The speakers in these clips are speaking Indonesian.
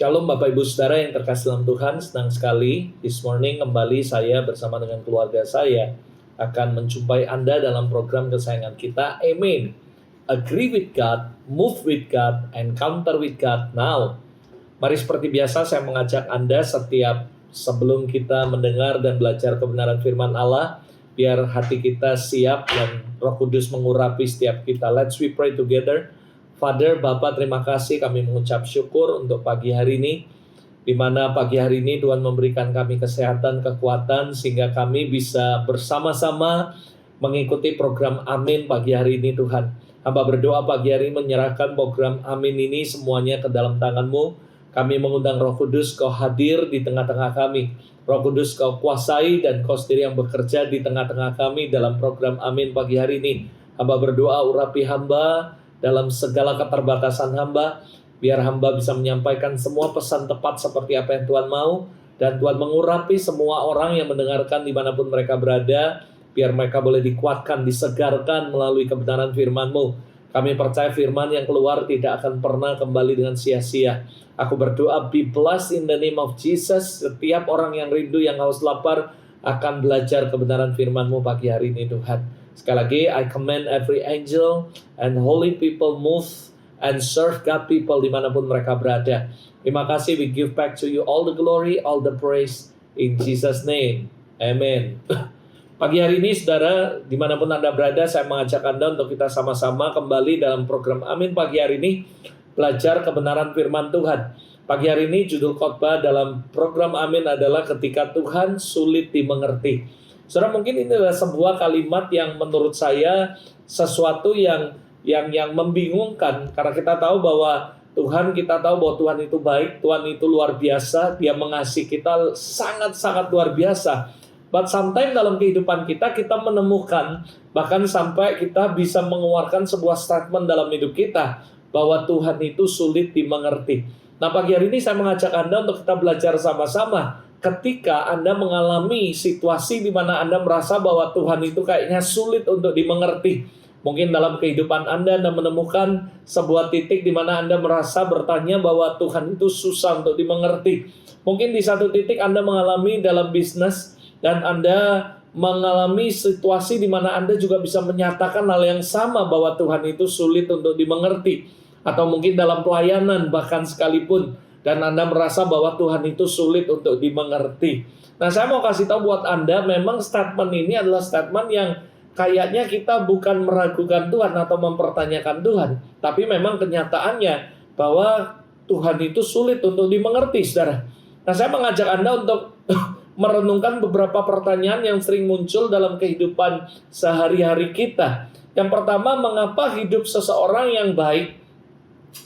Shalom Bapak Ibu Saudara yang terkasih dalam Tuhan, senang sekali this morning kembali saya bersama dengan keluarga saya akan menjumpai Anda dalam program kesayangan kita, Amen. Agree with God, move with God, encounter with God now. Mari seperti biasa saya mengajak Anda setiap sebelum kita mendengar dan belajar kebenaran firman Allah, biar hati kita siap dan Roh Kudus mengurapi setiap kita. Let's we pray together. Father, Bapa, terima kasih kami mengucap syukur untuk pagi hari ini, di mana pagi hari ini Tuhan memberikan kami kesehatan, kekuatan, sehingga kami bisa bersama-sama mengikuti program Amin pagi hari ini Tuhan. Hamba berdoa pagi hari ini menyerahkan program Amin ini semuanya ke dalam tangan-Mu. Kami mengundang Roh Kudus, Kau hadir di tengah-tengah kami. Roh Kudus, Kau kuasai dan Kau sendiri yang bekerja di tengah-tengah kami dalam program Amin pagi hari ini. Hamba berdoa urapi hamba dalam segala keterbatasan hamba, biar hamba bisa menyampaikan semua pesan tepat seperti apa yang Tuhan mau, dan Tuhan mengurapi semua orang yang mendengarkan dimanapun mereka berada, biar mereka boleh dikuatkan, disegarkan melalui kebenaran firman-Mu. Kami percaya firman yang keluar tidak akan pernah kembali dengan sia-sia. Aku berdoa, be blessed in the name of Jesus. Setiap orang yang rindu, yang haus lapar akan belajar kebenaran firman-Mu pagi hari ini Tuhan. Sekali lagi, I command every angel and holy people move and serve God people dimanapun mereka berada. Terima kasih, we give back to you all the glory, all the praise in Jesus name. Amen. Pagi hari ini saudara, dimanapun Anda berada, saya mengajak Anda untuk kita sama-sama kembali dalam program Amin pagi hari ini, belajar kebenaran firman Tuhan. Pagi hari ini judul khotbah dalam program Amin adalah ketika Tuhan sulit dimengerti. Saudara, mungkin ini adalah sebuah kalimat yang menurut saya sesuatu yang membingungkan, karena kita tahu bahwa kita tahu bahwa Tuhan itu baik, Tuhan itu luar biasa, Dia mengasihi kita sangat-sangat luar biasa. But sometimes dalam kehidupan kita menemukan, bahkan sampai kita bisa mengeluarkan sebuah statement dalam hidup kita, bahwa Tuhan itu sulit dimengerti. Nah, pagi hari ini saya mengajak Anda untuk kita belajar sama-sama. Ketika Anda mengalami situasi di mana Anda merasa bahwa Tuhan itu kayaknya sulit untuk dimengerti. Mungkin dalam kehidupan Anda menemukan sebuah titik di mana Anda merasa bertanya bahwa Tuhan itu susah untuk dimengerti. Mungkin di satu titik Anda mengalami dalam bisnis dan Anda mengalami situasi di mana Anda juga bisa menyatakan hal yang sama bahwa Tuhan itu sulit untuk dimengerti. Atau mungkin dalam pelayanan bahkan sekalipun, dan Anda merasa bahwa Tuhan itu sulit untuk dimengerti. Nah, saya mau kasih tahu buat Anda, memang statement ini adalah statement yang kayaknya kita bukan meragukan Tuhan atau mempertanyakan Tuhan, tapi memang kenyataannya bahwa Tuhan itu sulit untuk dimengerti, saudara. Nah, saya mengajak Anda untuk merenungkan beberapa pertanyaan yang sering muncul dalam kehidupan sehari-hari kita. Yang pertama, mengapa hidup seseorang yang baik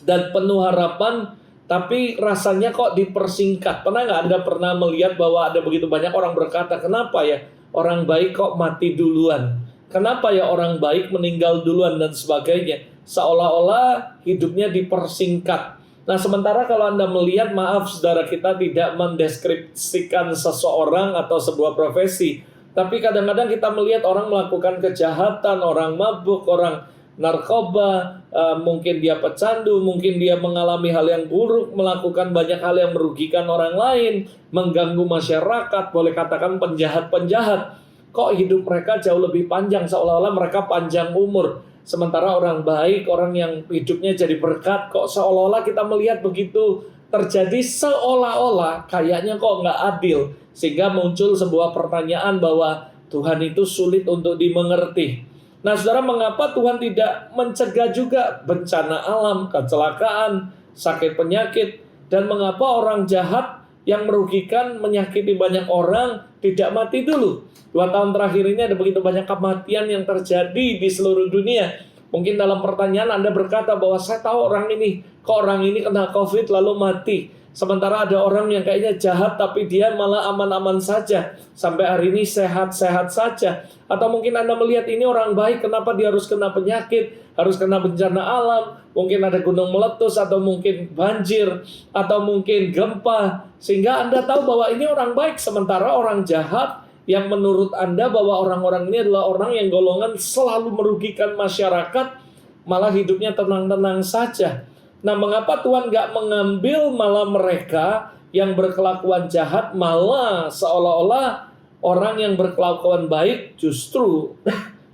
dan penuh harapan tapi rasanya kok dipersingkat? Pernah nggak Anda pernah melihat bahwa ada begitu banyak orang berkata, kenapa ya orang baik kok mati duluan? Kenapa ya orang baik meninggal duluan dan sebagainya? Seolah-olah hidupnya dipersingkat. Nah, sementara kalau Anda melihat, maaf saudara, kita tidak mendeskripsikan seseorang atau sebuah profesi. Tapi kadang-kadang kita melihat orang melakukan kejahatan, orang mabuk, orang narkoba, mungkin dia pecandu, mungkin dia mengalami hal yang buruk, melakukan banyak hal yang merugikan orang lain, mengganggu masyarakat, boleh katakan penjahat-penjahat. Kok hidup mereka jauh lebih panjang, seolah-olah mereka panjang umur. Sementara orang baik, orang yang hidupnya jadi berkat, kok seolah-olah kita melihat begitu terjadi, seolah-olah kayaknya kok nggak adil. Sehingga muncul sebuah pertanyaan bahwa Tuhan itu sulit untuk dimengerti. Nah, saudara, mengapa Tuhan tidak mencegah juga bencana alam, kecelakaan, sakit penyakit, dan mengapa orang jahat yang merugikan, menyakiti banyak orang tidak mati dulu? 2 tahun terakhir ini ada begitu banyak kematian yang terjadi di seluruh dunia. Mungkin dalam pertanyaan Anda berkata bahwa saya tahu orang ini, kok orang ini kena COVID lalu mati. Sementara ada orang yang kayaknya jahat tapi dia malah aman-aman saja. Sampai hari ini sehat-sehat saja. Atau mungkin Anda melihat ini orang baik, kenapa dia harus kena penyakit, harus kena bencana alam. Mungkin ada gunung meletus, atau mungkin banjir, atau mungkin gempa. Sehingga Anda tahu bahwa ini orang baik. Sementara orang jahat yang menurut Anda bahwa orang-orang ini adalah orang yang golongan selalu merugikan masyarakat, malah hidupnya tenang-tenang saja. Nah, mengapa Tuhan nggak mengambil malah mereka yang berkelakuan jahat, malah seolah-olah orang yang berkelakuan baik justru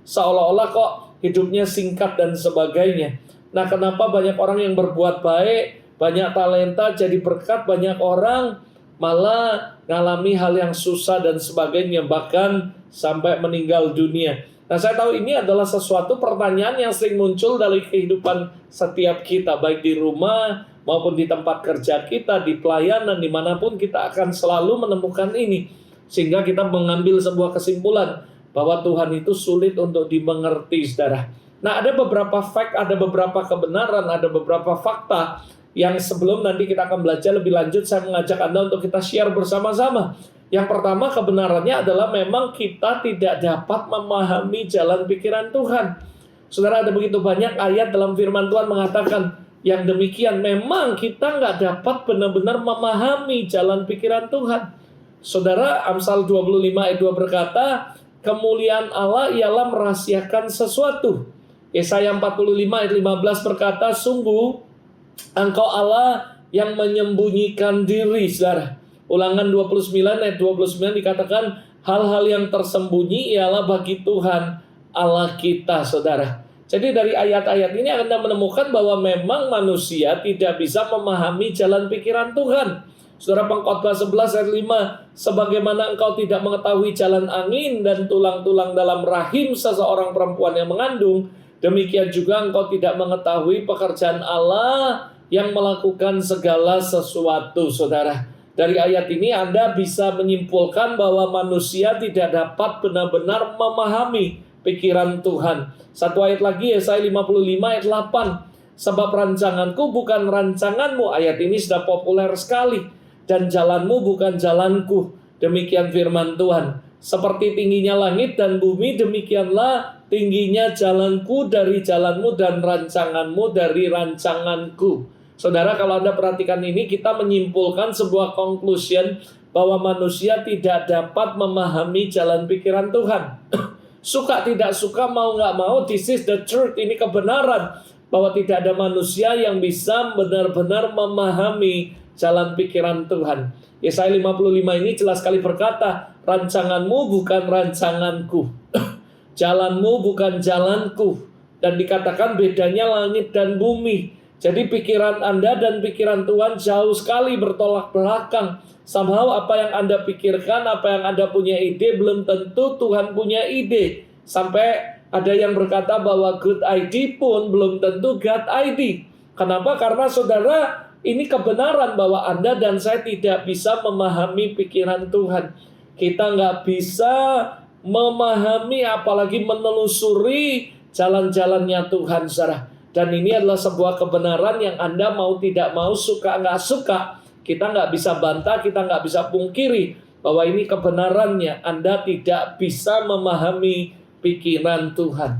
seolah-olah kok hidupnya singkat dan sebagainya. Nah, kenapa banyak orang yang berbuat baik, banyak talenta jadi berkat, banyak orang malah ngalami hal yang susah dan sebagainya, bahkan sampai meninggal dunia. Nah, saya tahu ini adalah sesuatu pertanyaan yang sering muncul dari kehidupan setiap kita, baik di rumah maupun di tempat kerja kita, di pelayanan, dimanapun kita akan selalu menemukan ini. Sehingga kita mengambil sebuah kesimpulan bahwa Tuhan itu sulit untuk dimengerti, saudara. Nah, ada beberapa fact, ada beberapa kebenaran, ada beberapa fakta yang sebelum nanti kita akan belajar lebih lanjut, saya mengajak Anda untuk kita share bersama-sama. Yang pertama, kebenarannya adalah memang kita tidak dapat memahami jalan pikiran Tuhan. Saudara, ada begitu banyak ayat dalam firman Tuhan mengatakan yang demikian. Memang kita nggak dapat benar-benar memahami jalan pikiran Tuhan. Saudara, Amsal 25 ayat 2 berkata, kemuliaan Allah ialah merahasiakan sesuatu. Yesaya 45 ayat 15 berkata, sungguh Engkau Allah yang menyembunyikan diri, saudara. Ulangan 29 ayat 29 dikatakan, hal-hal yang tersembunyi ialah bagi Tuhan Allah kita, saudara. Jadi dari ayat-ayat ini Anda menemukan bahwa memang manusia tidak bisa memahami jalan pikiran Tuhan. Saudara, Pengkhotbah 11 ayat 5, sebagaimana engkau tidak mengetahui jalan angin dan tulang-tulang dalam rahim seseorang perempuan yang mengandung, demikian juga engkau tidak mengetahui pekerjaan Allah yang melakukan segala sesuatu, saudara. Dari ayat ini Anda bisa menyimpulkan bahwa manusia tidak dapat benar-benar memahami pikiran Tuhan. Satu ayat lagi, Yesaya 55 ayat 8. Sebab rancanganku bukan rancanganmu. Ayat ini sudah populer sekali. Dan jalanmu bukan jalanku. Demikian firman Tuhan. Seperti tingginya langit dan bumi, demikianlah tingginya jalanku dari jalanmu dan rancanganmu dari rancanganku. Saudara, kalau Anda perhatikan ini, kita menyimpulkan sebuah conclusion bahwa manusia tidak dapat memahami jalan pikiran Tuhan. Suka tidak suka, mau nggak mau, this is the truth. Ini kebenaran bahwa tidak ada manusia yang bisa benar-benar memahami jalan pikiran Tuhan. Yesaya 55 ini jelas sekali berkata, rancanganmu bukan rancanganku, jalanmu bukan jalanku. Dan dikatakan bedanya langit dan bumi. Jadi pikiran Anda dan pikiran Tuhan jauh sekali bertolak belakang. Somehow apa yang Anda pikirkan, apa yang Anda punya ide, belum tentu Tuhan punya ide. Sampai ada yang berkata bahwa good idea pun belum tentu God idea. Kenapa? Karena saudara, ini kebenaran bahwa Anda dan saya tidak bisa memahami pikiran Tuhan. Kita nggak bisa memahami apalagi menelusuri jalan-jalannya Tuhan, saudara. Dan ini adalah sebuah kebenaran yang Anda mau tidak mau, suka nggak suka, kita nggak bisa bantah, kita nggak bisa pungkiri bahwa ini kebenarannya. Anda tidak bisa memahami pikiran Tuhan.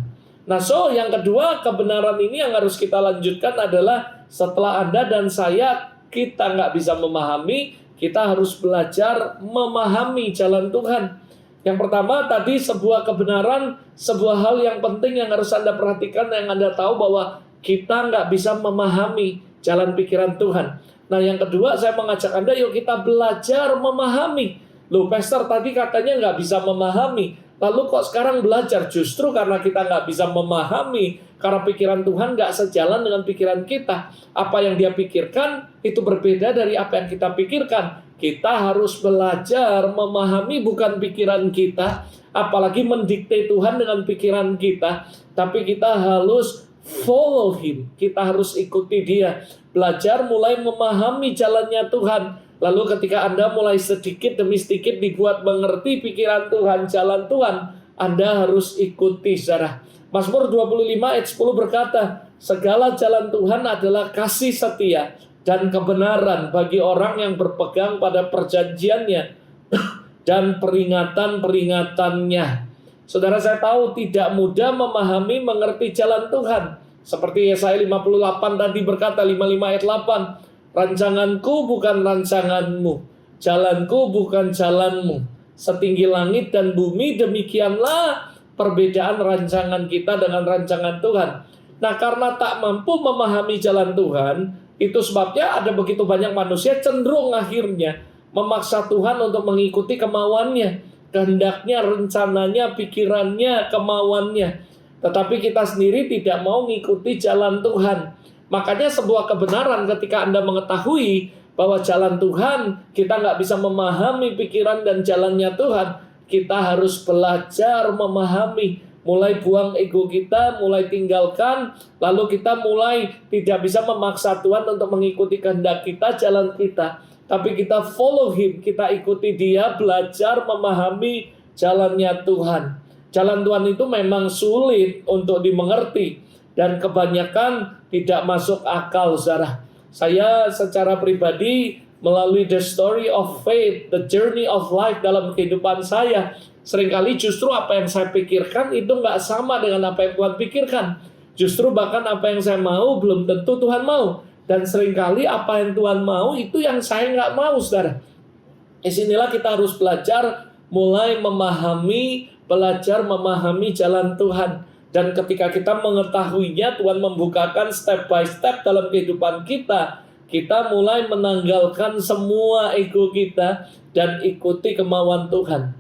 Nah, yang kedua, kebenaran ini yang harus kita lanjutkan adalah setelah Anda dan saya, kita nggak bisa memahami, kita harus belajar memahami jalan Tuhan. Yang pertama tadi sebuah kebenaran, sebuah hal yang penting yang harus Anda perhatikan, yang Anda tahu bahwa kita nggak bisa memahami jalan pikiran Tuhan. Nah, yang kedua saya mengajak Anda, yuk kita belajar memahami. Loh, Pastor tadi katanya nggak bisa memahami, lalu kok sekarang belajar? Justru karena kita nggak bisa memahami, karena pikiran Tuhan nggak sejalan dengan pikiran kita. Apa yang Dia pikirkan itu berbeda dari apa yang kita pikirkan. Kita harus belajar memahami bukan pikiran kita, apalagi mendikte Tuhan dengan pikiran kita, tapi kita harus follow Him, kita harus ikuti Dia. Belajar mulai memahami jalannya Tuhan. Lalu ketika Anda mulai sedikit demi sedikit dibuat mengerti pikiran Tuhan, jalan Tuhan, Anda harus ikuti, saudara. Mazmur 25 ayat 10 berkata, segala jalan Tuhan adalah kasih setia dan kebenaran bagi orang yang berpegang pada perjanjiannya dan peringatan-peringatannya. Saudara, saya tahu tidak mudah memahami, mengerti jalan Tuhan. Seperti Yesaya 58 tadi berkata, 55 ayat 8, rancanganku bukan rancanganmu, jalanku bukan jalanmu. Setinggi langit dan bumi, demikianlah perbedaan rancangan kita dengan rancangan Tuhan. Nah, karena tak mampu memahami jalan Tuhan, itu sebabnya ada begitu banyak manusia cenderung akhirnya memaksa Tuhan untuk mengikuti kemauannya, kehendaknya, rencananya, pikirannya, kemauannya. Tetapi kita sendiri tidak mau mengikuti jalan Tuhan. Makanya sebuah kebenaran ketika Anda mengetahui bahwa jalan Tuhan, kita nggak bisa memahami pikiran dan jalannya Tuhan, kita harus belajar memahami. Mulai buang ego kita, mulai tinggalkan, lalu kita mulai tidak bisa memaksa Tuhan untuk mengikuti kehendak kita, jalan kita. Tapi kita follow Him, kita ikuti Dia, belajar memahami jalannya Tuhan. Jalan Tuhan itu memang sulit untuk dimengerti dan kebanyakan tidak masuk akal, saudara. Saya secara pribadi melalui the story of faith, the journey of life dalam kehidupan saya, seringkali justru apa yang saya pikirkan itu nggak sama dengan apa yang Tuhan pikirkan. Justru bahkan apa yang saya mau belum tentu Tuhan mau. Dan seringkali apa yang Tuhan mau itu yang saya nggak mau, saudara. Disinilah kita harus belajar mulai belajar memahami jalan Tuhan. Dan ketika kita mengetahuinya, Tuhan membukakan step by step dalam kehidupan kita. Kita mulai menanggalkan semua ego kita dan ikuti kemauan Tuhan.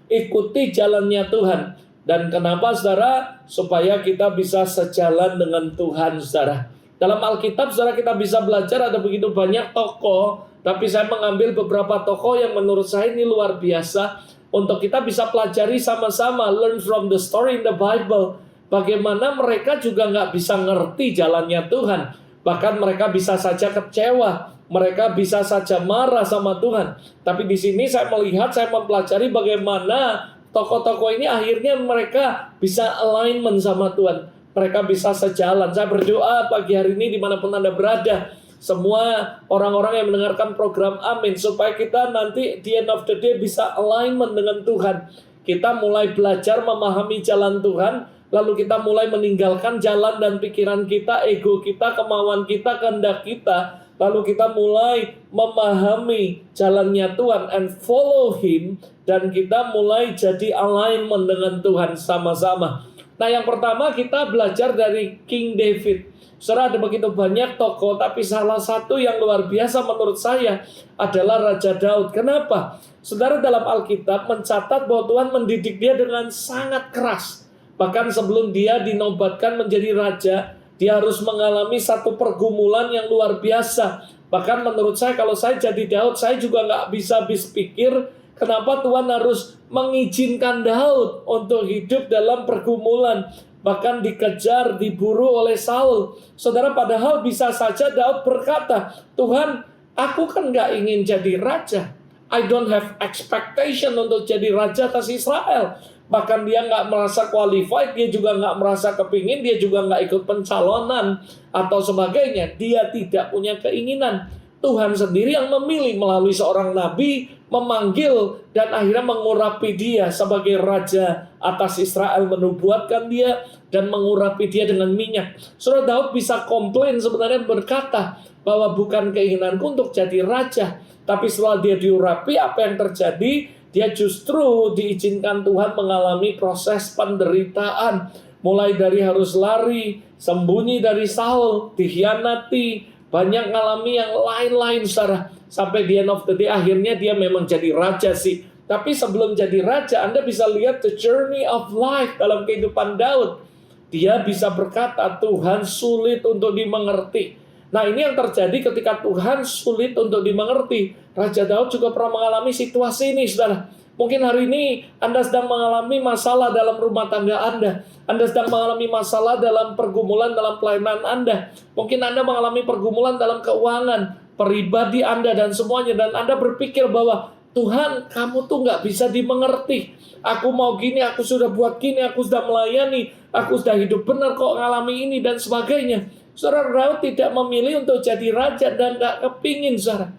Ikuti jalannya Tuhan. Dan kenapa, saudara? Supaya kita bisa sejalan dengan Tuhan, saudara. Dalam Alkitab, saudara, kita bisa belajar ada begitu banyak tokoh. Tapi saya mengambil beberapa tokoh yang menurut saya ini luar biasa. Untuk kita bisa pelajari sama-sama, learn from the story in the Bible. Bagaimana mereka juga nggak bisa ngerti jalannya Tuhan. Bahkan mereka bisa saja kecewa. Mereka bisa saja marah sama Tuhan. Tapi di sini saya melihat, saya mempelajari bagaimana tokoh-tokoh ini akhirnya mereka bisa alignment sama Tuhan. Mereka bisa sejalan. Saya berdoa pagi hari ini dimanapun Anda berada. Semua orang-orang yang mendengarkan program Amin, supaya kita nanti di end of the day bisa alignment dengan Tuhan. Kita mulai belajar memahami jalan Tuhan, lalu kita mulai meninggalkan jalan dan pikiran kita, ego kita, kemauan kita, kehendak kita. Lalu kita mulai memahami jalannya Tuhan and follow Him, dan kita mulai jadi alignment dengan Tuhan sama-sama. Nah, yang pertama kita belajar dari King David. Saudara, ada begitu banyak tokoh, tapi salah satu yang luar biasa menurut saya adalah Raja Daud. Kenapa? Saudara, dalam Alkitab mencatat bahwa Tuhan mendidik dia dengan sangat keras. Bahkan sebelum dia dinobatkan menjadi raja, dia harus mengalami satu pergumulan yang luar biasa. Bahkan menurut saya, kalau saya jadi Daud, saya juga nggak bisa habis pikir kenapa Tuhan harus mengizinkan Daud untuk hidup dalam pergumulan. Bahkan dikejar, diburu oleh Saul. Saudara, padahal bisa saja Daud berkata, Tuhan, aku kan nggak ingin jadi raja. I don't have expectation untuk jadi raja atas Israel. Bahkan dia nggak merasa qualified, dia juga nggak merasa kepingin, dia juga nggak ikut pencalonan atau sebagainya. Dia tidak punya keinginan. Tuhan sendiri yang memilih melalui seorang nabi, memanggil dan akhirnya mengurapi dia sebagai raja atas Israel, menubuatkan dia dan mengurapi dia dengan minyak. Saudara, Daud bisa komplain sebenarnya, berkata bahwa bukan keinginanku untuk jadi raja. Tapi setelah dia diurapi, apa yang terjadi? Dia justru diizinkan Tuhan mengalami proses penderitaan. Mulai dari harus lari, sembunyi dari Saul, dikhianati, banyak ngalami yang lain-lain, saudara. Sampai di end of the day, akhirnya dia memang jadi raja sih. Tapi sebelum jadi raja, Anda bisa lihat the journey of life dalam kehidupan Daud. Dia bisa berkata, Tuhan sulit untuk dimengerti. Nah, ini yang terjadi ketika Tuhan sulit untuk dimengerti. Raja Daud juga pernah mengalami situasi ini, saudara. Mungkin hari ini Anda sedang mengalami masalah dalam rumah tangga Anda. Anda sedang mengalami masalah dalam pergumulan dalam pelayanan Anda. Mungkin Anda mengalami pergumulan dalam keuangan, pribadi Anda dan semuanya. Dan Anda berpikir bahwa Tuhan, kamu tuh nggak bisa dimengerti. Aku mau gini, aku sudah buat gini, aku sudah melayani, aku sudah hidup benar kok ngalami ini dan sebagainya. Saudara, Daud tidak memilih untuk jadi raja dan nggak kepingin, saudara.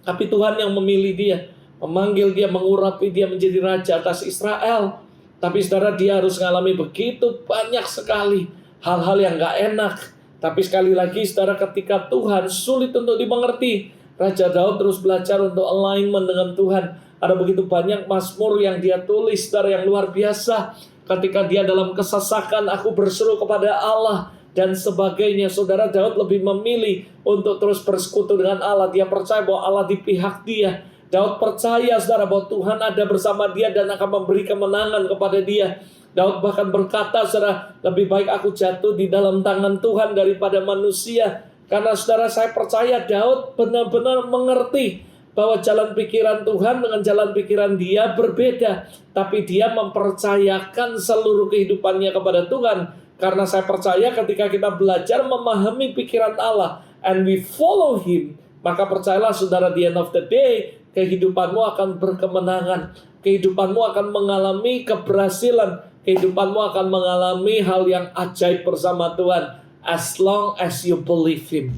Tapi Tuhan yang memilih dia, memanggil dia, mengurapi dia menjadi raja atas Israel. Tapi saudara, dia harus mengalami begitu banyak sekali hal-hal yang nggak enak. Tapi sekali lagi, saudara, ketika Tuhan sulit untuk dimengerti, Raja Daud terus belajar untuk alignment dengan Tuhan. Ada begitu banyak mazmur yang dia tulis, saudara, yang luar biasa. Ketika dia dalam kesesakan, aku berseru kepada Allah dan sebagainya. Saudara, Daud lebih memilih untuk terus bersekutu dengan Allah. Dia percaya bahwa Allah di pihak dia. Daud percaya, saudara, bahwa Tuhan ada bersama dia dan akan memberi kemenangan kepada dia. Daud bahkan berkata, saudara, lebih baik aku jatuh di dalam tangan Tuhan daripada manusia. Karena saudara, saya percaya Daud benar-benar mengerti bahwa jalan pikiran Tuhan dengan jalan pikiran dia berbeda. Tapi dia mempercayakan seluruh kehidupannya kepada Tuhan. Karena saya percaya ketika kita belajar memahami pikiran Allah and we follow Him, maka percayalah saudara, di end of the day, kehidupanmu akan berkemenangan. Kehidupanmu akan mengalami keberhasilan. Kehidupanmu akan mengalami hal yang ajaib bersama Tuhan. As long as you believe Him.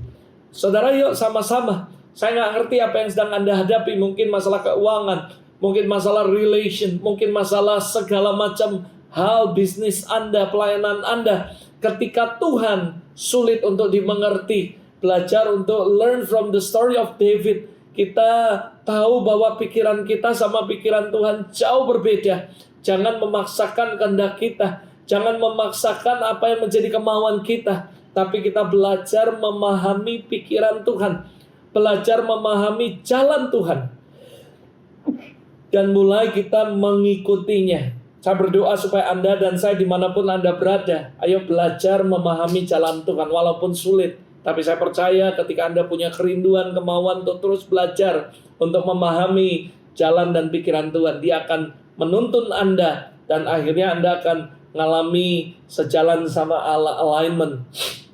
Saudara, yuk sama-sama. Saya nggak ngerti apa yang sedang Anda hadapi. Mungkin masalah keuangan, mungkin masalah relation, mungkin masalah segala macam hal bisnis Anda, pelayanan Anda. Ketika Tuhan sulit untuk dimengerti, belajar untuk learn from the story of David. Kita tahu bahwa pikiran kita sama pikiran Tuhan jauh berbeda. Jangan memaksakan kehendak kita. Jangan memaksakan apa yang menjadi kemauan kita. Tapi kita belajar memahami pikiran Tuhan. Belajar memahami jalan Tuhan. Dan mulai kita mengikutinya. Saya berdoa supaya Anda dan saya dimanapun Anda berada, ayo belajar memahami jalan Tuhan walaupun sulit. Tapi saya percaya ketika Anda punya kerinduan, kemauan untuk terus belajar, untuk memahami jalan dan pikiran Tuhan, Dia akan menuntun Anda. Dan akhirnya Anda akan mengalami sejalan sama Allah, alignment.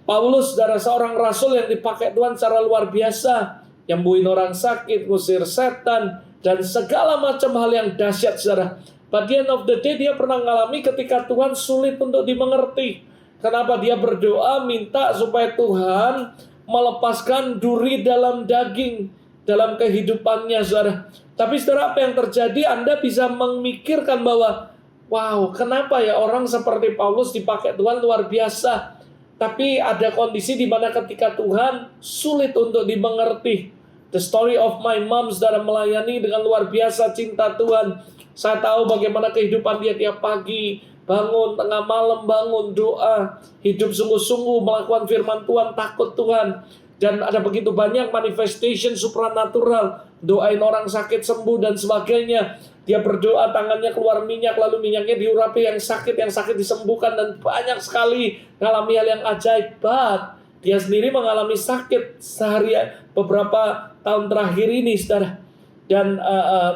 Paulus, saudara, seorang rasul yang dipakai Tuhan secara luar biasa. Nyembuhin orang sakit, ngusir setan, dan segala macam hal yang dahsyat, saudara. But the end of the day, dia pernah mengalami ketika Tuhan sulit untuk dimengerti. Kenapa dia berdoa, minta supaya Tuhan melepaskan duri dalam daging, dalam kehidupannya, saudara. Tapi saudara, apa yang terjadi? Anda bisa memikirkan bahwa, wow, kenapa ya orang seperti Paulus dipakai Tuhan luar biasa. Tapi ada kondisi di mana ketika Tuhan sulit untuk dimengerti. The story of my mom, saudara, melayani dengan luar biasa cinta Tuhan. Saya tahu bagaimana kehidupan dia tiap pagi, bangun, tengah malam bangun, doa, hidup sungguh-sungguh, melakukan firman Tuhan, takut Tuhan. Dan ada begitu banyak manifestation supranatural, doain orang sakit sembuh dan sebagainya. Dia berdoa, tangannya keluar minyak, lalu minyaknya diurapi yang sakit disembuhkan, dan banyak sekali mengalami hal yang ajaib. But dia sendiri mengalami sakit beberapa tahun terakhir ini, saudara. Dan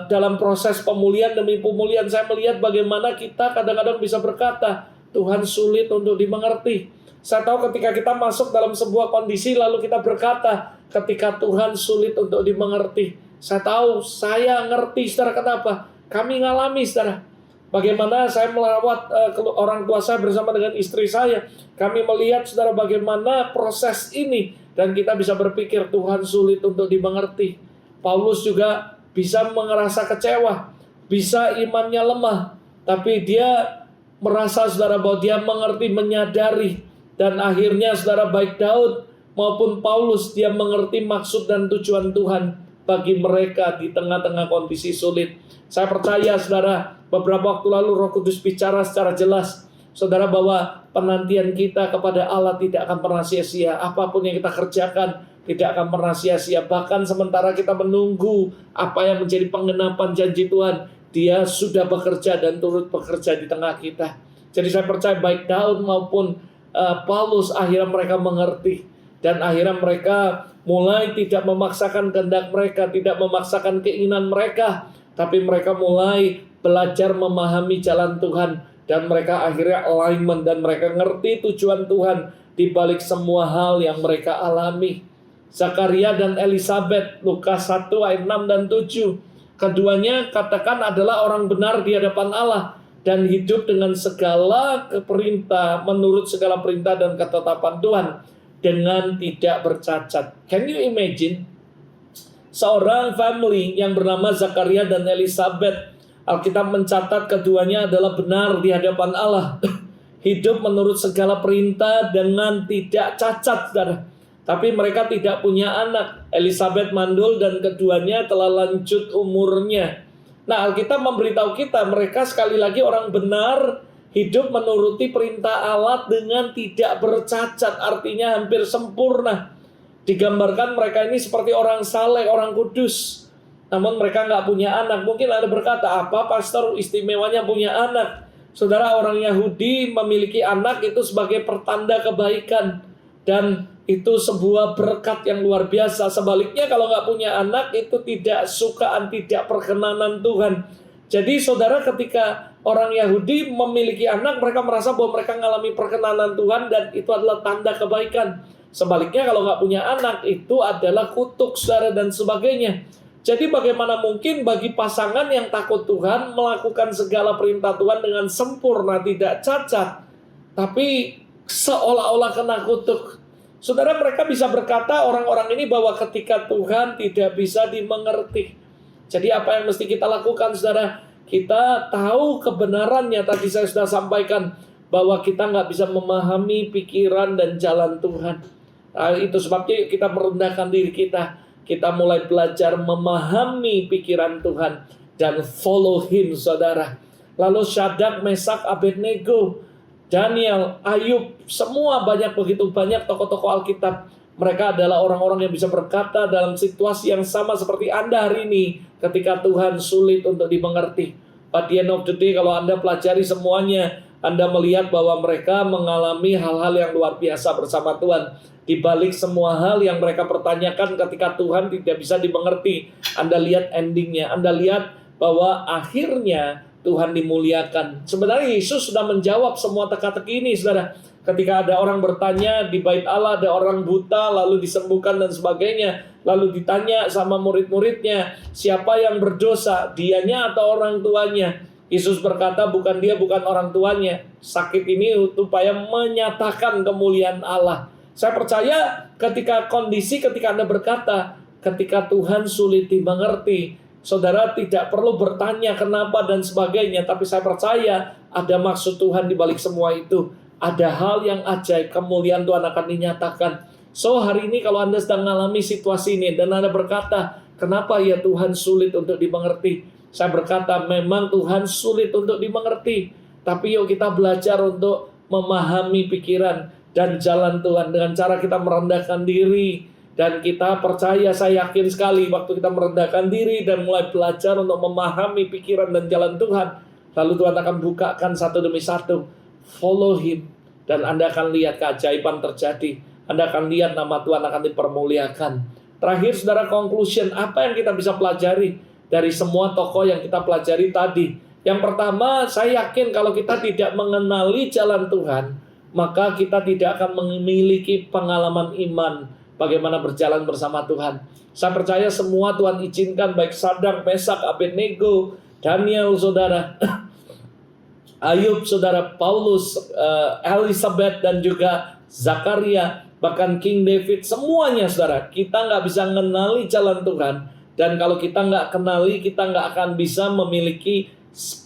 dalam proses pemulihan demi pemulihan, saya melihat bagaimana kita kadang-kadang bisa berkata, Tuhan sulit untuk dimengerti. Saya tahu ketika kita masuk dalam sebuah kondisi, lalu kita berkata, ketika Tuhan sulit untuk dimengerti. Saya tahu, saya ngerti, saudara, kenapa? Kami ngalami, saudara. Bagaimana saya merawat orang tua saya bersama dengan istri saya. Kami melihat, saudara, bagaimana proses ini. Dan kita bisa berpikir, Tuhan sulit untuk dimengerti. Paulus juga bisa merasa kecewa. Bisa imannya lemah. Tapi dia merasa, saudara, bahwa dia mengerti, menyadari. Dan akhirnya, saudara, baik Daud maupun Paulus, dia mengerti maksud dan tujuan Tuhan bagi mereka di tengah-tengah kondisi sulit. Saya percaya, saudara, beberapa waktu lalu Roh Kudus bicara secara jelas, saudara, bahwa penantian kita kepada Allah tidak akan pernah sia-sia. Apapun yang kita kerjakan tidak akan pernah sia-sia. Bahkan sementara kita menunggu apa yang menjadi penggenapan janji Tuhan, Dia sudah bekerja dan turut bekerja di tengah kita. Jadi saya percaya baik Daud maupun Paulus, akhirnya mereka mengerti. Dan akhirnya mereka mulai tidak memaksakan kehendak mereka, tidak memaksakan keinginan mereka, tapi mereka mulai belajar memahami jalan Tuhan. Dan mereka akhirnya alignment, dan mereka ngerti tujuan Tuhan di balik semua hal yang mereka alami. Zakaria dan Elisabet, Lukas 1 ayat 6 dan 7. Keduanya katakan adalah orang benar di hadapan Allah, dan hidup dengan segala perintah, menurut segala perintah dan ketetapan Tuhan, dengan tidak bercacat. Can you imagine? Seorang family yang bernama Zakaria dan Elisabet, Alkitab mencatat keduanya adalah benar di hadapan Allah. Hidup menurut segala perintah dengan tidak cacat, saudara. Tapi mereka tidak punya anak. Elisabet mandul dan keduanya telah lanjut umurnya. Nah, Alkitab memberitahu kita, mereka sekali lagi orang benar hidup menuruti perintah Allah dengan tidak bercacat, artinya hampir sempurna. Digambarkan mereka ini seperti orang saleh, orang kudus. Namun mereka nggak punya anak. Mungkin ada berkata, apa pastor istimewanya punya anak? Saudara, orang Yahudi memiliki anak itu sebagai pertanda kebaikan. Dan itu sebuah berkat yang luar biasa. Sebaliknya kalau nggak punya anak itu tidak sukaan, tidak perkenanan Tuhan. Jadi saudara, ketika orang Yahudi memiliki anak, mereka merasa bahwa mereka mengalami perkenanan Tuhan dan itu adalah tanda kebaikan. Sebaliknya kalau nggak punya anak itu adalah kutuk, saudara, dan sebagainya. Jadi bagaimana mungkin bagi pasangan yang takut Tuhan melakukan segala perintah Tuhan dengan sempurna, tidak cacat, tapi seolah-olah kena kutuk. Saudara, mereka bisa berkata orang-orang ini bahwa ketika Tuhan tidak bisa dimengerti. Jadi apa yang mesti kita lakukan, saudara? Kita tahu kebenarannya, tadi saya sudah sampaikan bahwa kita nggak bisa memahami pikiran dan jalan Tuhan. Nah, itu sebabnya kita merendahkan diri kita. Kita mulai belajar memahami pikiran Tuhan dan follow Him, saudara. Lalu Syadrach, Mesak, Abednego, Daniel, Ayub, semua begitu banyak tokoh-tokoh Alkitab. Mereka adalah orang-orang yang bisa berkata dalam situasi yang sama seperti Anda hari ini ketika Tuhan sulit untuk dimengerti. At the end of the day, kalau Anda pelajari semuanya, Anda melihat bahwa mereka mengalami hal-hal yang luar biasa bersama Tuhan. Di balik semua hal yang mereka pertanyakan ketika Tuhan tidak bisa dimengerti, Anda lihat endingnya. Anda lihat bahwa akhirnya Tuhan dimuliakan. Sebenarnya Yesus sudah menjawab semua teka-teki ini, saudara. Ketika ada orang bertanya di bait Allah, ada orang buta lalu disembuhkan dan sebagainya. Lalu ditanya sama murid-muridnya, siapa yang berdosa, dianya atau orang tuanya? Yesus berkata, bukan dia, bukan orang tuanya. Sakit ini supaya menyatakan kemuliaan Allah. Saya percaya ketika Anda berkata, ketika Tuhan sulit dimengerti, saudara tidak perlu bertanya kenapa dan sebagainya. Tapi saya percaya ada maksud Tuhan di balik semua itu. Ada hal yang ajaib, kemuliaan Tuhan akan dinyatakan. So hari ini kalau Anda sedang mengalami situasi ini dan Anda berkata, kenapa ya Tuhan sulit untuk dimengerti? Saya berkata memang Tuhan sulit untuk dimengerti. Tapi yuk kita belajar untuk memahami pikiran dan jalan Tuhan dengan cara kita merendahkan diri. Dan kita percaya, saya yakin sekali waktu kita merendahkan diri dan mulai belajar untuk memahami pikiran dan jalan Tuhan, lalu Tuhan akan bukakan satu demi satu. Follow Him. Dan Anda akan lihat keajaiban terjadi. Anda akan lihat nama Tuhan akan dipermuliakan. Terakhir saudara, conclusion. Apa yang kita bisa pelajari dari semua tokoh yang kita pelajari tadi? Yang pertama, saya yakin kalau kita tidak mengenali jalan Tuhan, maka kita tidak akan memiliki pengalaman iman bagaimana berjalan bersama Tuhan. Saya percaya semua Tuhan izinkan, baik Syadrach, Mesak, Abednego, Daniel, saudara, Ayub, saudara, Paulus, Elizabeth, dan juga Zakaria, bahkan King David, semuanya, saudara. Kita nggak bisa mengenali jalan Tuhan. Dan kalau kita nggak kenali, kita nggak akan bisa memiliki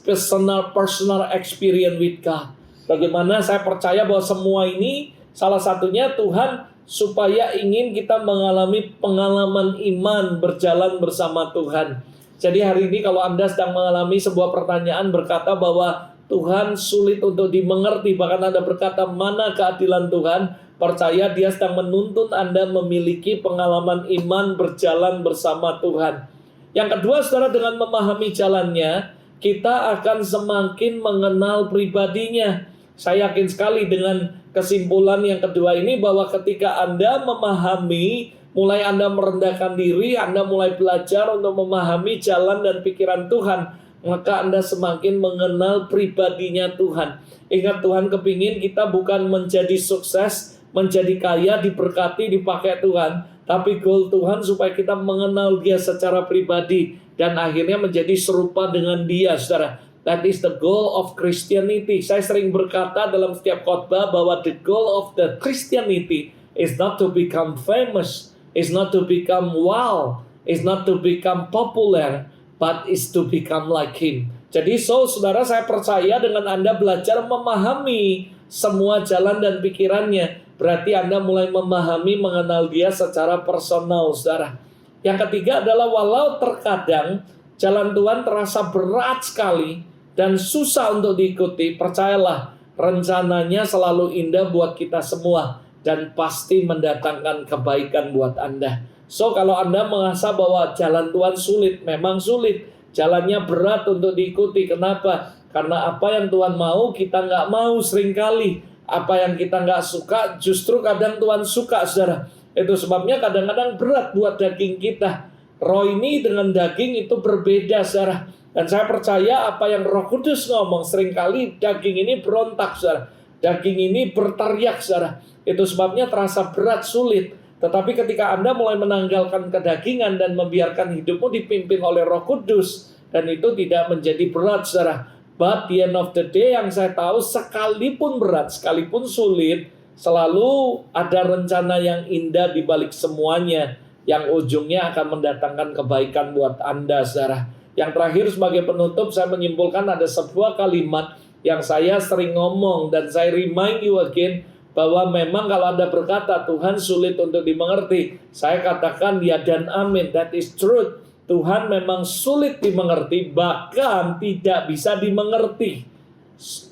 personal experience with God. Bagaimana saya percaya bahwa semua ini salah satunya Tuhan supaya ingin kita mengalami pengalaman iman berjalan bersama Tuhan. Jadi hari ini kalau Anda sedang mengalami sebuah pertanyaan berkata bahwa Tuhan sulit untuk dimengerti, bahkan Anda berkata mana keadilan Tuhan, percaya Dia sedang menuntun Anda memiliki pengalaman iman berjalan bersama Tuhan. Yang kedua, saudara, dengan memahami jalannya, kita akan semakin mengenal pribadinya. Saya yakin sekali dengan kesimpulan yang kedua ini bahwa ketika Anda memahami, mulai Anda merendahkan diri, Anda mulai belajar untuk memahami jalan dan pikiran Tuhan, maka Anda semakin mengenal pribadinya Tuhan. Ingat, Tuhan kepingin kita bukan menjadi sukses, menjadi kaya, diberkati, dipakai Tuhan, tapi goal Tuhan supaya kita mengenal Dia secara pribadi dan akhirnya menjadi serupa dengan Dia, saudara. That is the goal of Christianity. Saya sering berkata dalam setiap khotbah bahwa the goal of the Christianity is not to become famous, is not to become wow, is not to become popular, but is to become like Him. Jadi saudara, saya percaya dengan Anda belajar memahami semua jalan dan pikirannya, berarti Anda mulai memahami, mengenal Dia secara personal, saudara. Yang ketiga adalah walau terkadang jalan Tuhan terasa berat sekali, dan susah untuk diikuti, percayalah, rencananya selalu indah buat kita semua dan pasti mendatangkan kebaikan buat Anda. So, kalau Anda merasa bahwa jalan Tuhan sulit, memang sulit. Jalannya berat untuk diikuti. Kenapa? Karena apa yang Tuhan mau, kita nggak mau seringkali. Apa yang kita nggak suka, justru kadang Tuhan suka, saudara. Itu sebabnya kadang-kadang berat buat daging kita. Roh ini dengan daging itu berbeda, saudara. Dan saya percaya apa yang Roh Kudus ngomong, seringkali daging ini berontak, saudara. Daging ini berteriak, saudara. Itu sebabnya terasa berat, sulit. Tetapi ketika Anda mulai menanggalkan kedagingan dan membiarkan hidupmu dipimpin oleh Roh Kudus, dan itu tidak menjadi berat, saudara. But the end of the day yang saya tahu, sekalipun berat, sekalipun sulit, selalu ada rencana yang indah di balik semuanya, yang ujungnya akan mendatangkan kebaikan buat Anda, saudara. Yang terakhir sebagai penutup, saya menyimpulkan ada sebuah kalimat yang saya sering ngomong, dan saya remind you again, bahwa memang kalau Anda berkata Tuhan sulit untuk dimengerti, saya katakan ya dan amin, that is truth. Tuhan memang sulit dimengerti, bahkan tidak bisa dimengerti.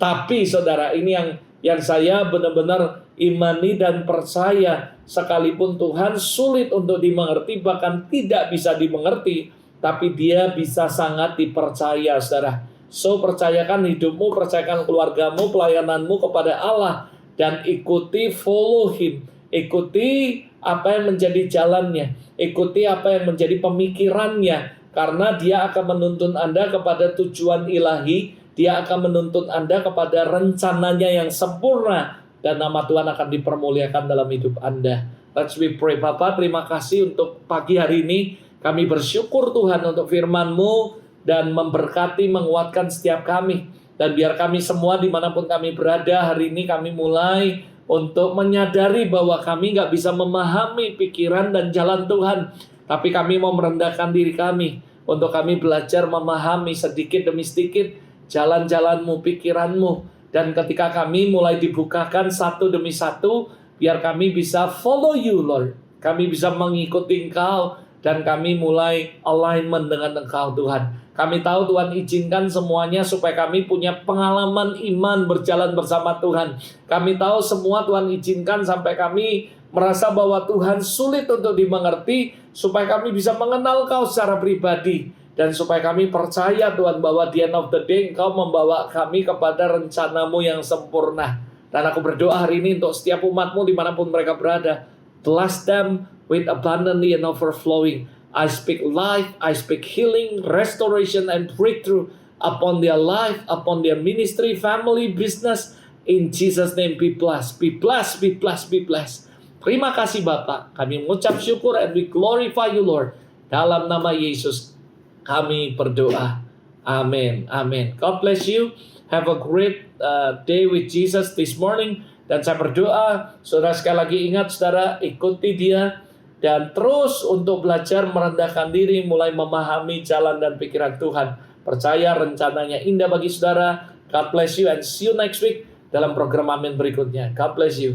Tapi saudara, ini yang saya benar-benar imani dan percaya, sekalipun Tuhan sulit untuk dimengerti, bahkan tidak bisa dimengerti, tapi Dia bisa sangat dipercaya, saudara. So, percayakan hidupmu, percayakan keluargamu, pelayananmu kepada Allah, dan ikuti, follow Him. Ikuti apa yang menjadi jalannya. Ikuti apa yang menjadi pemikirannya. Karena Dia akan menuntun Anda kepada tujuan ilahi. Dia akan menuntun Anda kepada rencananya yang sempurna. Dan nama Tuhan akan dipermuliakan dalam hidup Anda. Let's we pray. Bapak, terima kasih untuk pagi hari ini. Kami bersyukur Tuhan untuk firman-Mu dan memberkati, menguatkan setiap kami. Dan biar kami semua dimanapun kami berada, hari ini kami mulai untuk menyadari bahwa kami nggak bisa memahami pikiran dan jalan Tuhan. Tapi kami mau merendahkan diri kami untuk kami belajar memahami sedikit demi sedikit jalan-jalan-Mu, pikiran-Mu. Dan ketika kami mulai dibukakan satu demi satu, biar kami bisa follow You, Lord. Kami bisa mengikuti Engkau, dan kami mulai alignment dengan Engkau, Tuhan. Kami tahu Tuhan izinkan semuanya supaya kami punya pengalaman iman berjalan bersama Tuhan. Kami tahu semua Tuhan izinkan sampai kami merasa bahwa Tuhan sulit untuk dimengerti, supaya kami bisa mengenal Kau secara pribadi. Dan supaya kami percaya Tuhan bahwa the end of the day Engkau membawa kami kepada rencana-Mu yang sempurna. Dan aku berdoa hari ini untuk setiap umat-Mu dimanapun mereka berada. Bless them with abundantly and overflowing. I speak life, I speak healing, restoration, and breakthrough upon their life, upon their ministry, family, business. In Jesus' name, be blessed, be blessed, be blessed, be blessed. Terima kasih Bapak. Kami mengucap syukur and we glorify You, Lord. Dalam nama Yesus kami berdoa. Amin. Amin. God bless you. Have a great day with Jesus this morning. Dan saya berdoa, saudara sekali lagi ingat, saudara, ikuti Dia. Dan terus untuk belajar merendahkan diri, mulai memahami jalan dan pikiran Tuhan. Percaya rencananya indah bagi saudara. God bless you and see you next week dalam program Amin berikutnya. God bless you.